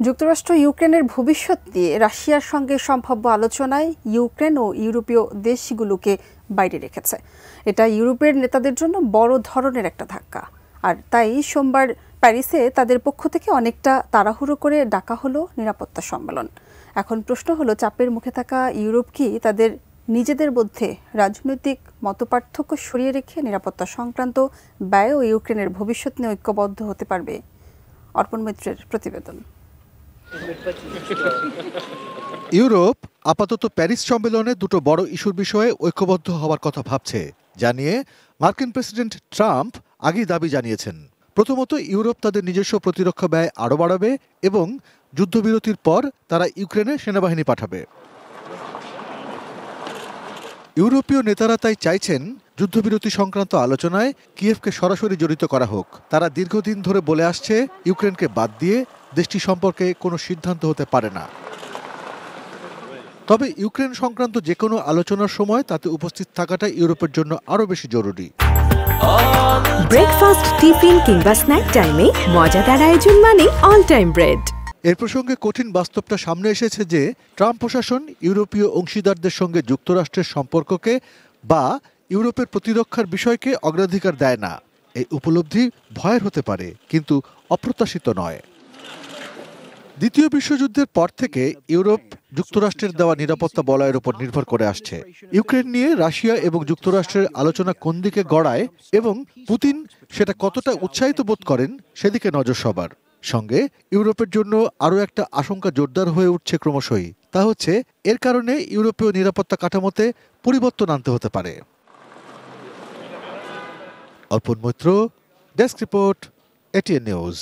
যুক্তরাষ্ট্র ইউক্রেনের ভবিষ্যৎ নিয়ে রাশিয়ার সঙ্গে সম্ভাব্য আলোচনায় ইউক্রেন ও ইউরোপীয় দেশগুলোকে বাইরে রেখেছে। এটা ইউরোপের নেতাদের জন্য বড় ধরনের একটা ধাক্কা। আর তাই সোমবার প্যারিসে তাদের পক্ষ থেকে অনেকটা তাড়াহুড়ো করে ডাকা হলো নিরাপত্তা সম্মেলন। এখন প্রশ্ন হলো, চাপের মুখে থাকা ইউরোপ কি তাদের নিজেদের মধ্যে রাজনৈতিক মতপার্থক্য সরিয়ে রেখে নিরাপত্তা সংক্রান্ত ব্যয় ও ইউক্রেনের ভবিষ্যৎ নিয়ে ঐক্যবদ্ধ হতে পারবে? অর্পণ মৈত্রের প্রতিবেদন। ইউরোপ আপাতত প্যারিস সম্মেলনে দুটো বড় ইস্যুর বিষয়ে ঐক্যবদ্ধ হওয়ার কথা ভাবছে, জানিয়ে মার্কিন প্রেসিডেন্ট ট্রাম্প আগেই দাবি জানিয়েছেন। প্রথমত, ইউরোপ তাদের নিজস্ব প্রতিরক্ষা ব্যয় আরও বাড়াবে এবং যুদ্ধবিরতির পর তারা ইউক্রেনে সেনাবাহিনী পাঠাবে। ইউরোপীয় নেতারা তাই চাইছেন যুদ্ধবিরতি সংক্রান্ত আলোচনায় কিয়েভকে সরাসরি জড়িত করা হোক। তারা দীর্ঘদিন ধরে বলে আসছে, ইউক্রেনকে বাদ দিয়ে দেশটি সম্পর্কে কোনো সিদ্ধান্ত হতে পারে না। তবে ইউক্রেন সংক্রান্ত যে কোনো আলোচনার সময় তাতে উপস্থিত থাকাটা ইউরোপের জন্য আরও বেশি জরুরি। ব্রেকফাস্ট, টিফিন কিংবা স্ন্যাক টাইমে মজাদার আয়োজন মানে অল টাইম ব্রেড। এর প্রসঙ্গে কঠিন বাস্তবটা সামনে এসেছে যে ট্রাম্প প্রশাসন ইউরোপীয় অংশীদারদের সঙ্গে যুক্তরাষ্ট্রের সম্পর্ককে বা ইউরোপের প্রতিরক্ষার বিষয়কে অগ্রাধিকার দেয় না। এই উপলব্ধি ভয়ের হতে পারে, কিন্তু অপ্রত্যাশিত নয়। দ্বিতীয় বিশ্বযুদ্ধের পর থেকে ইউরোপ যুক্তরাষ্ট্রের দেওয়া নিরাপত্তা বলয়ের উপর নির্ভর করে আসছে। ইউক্রেন নিয়ে রাশিয়া এবং যুক্তরাষ্ট্রের আলোচনা কোন দিকে গড়ায় এবং পুতিন সেটা কতটা উৎসাহিত বোধ করেন সেদিকে নজর সবার। সঙ্গে ইউরোপের জন্য আরও একটা আশঙ্কা জোরদার হয়ে উঠছে ক্রমশই। তা হচ্ছে, এর কারণে ইউরোপীয় নিরাপত্তা কাঠামোতে পরিবর্তন আনতে হতে পারে। Arpan Maitra, desk report, ATN news.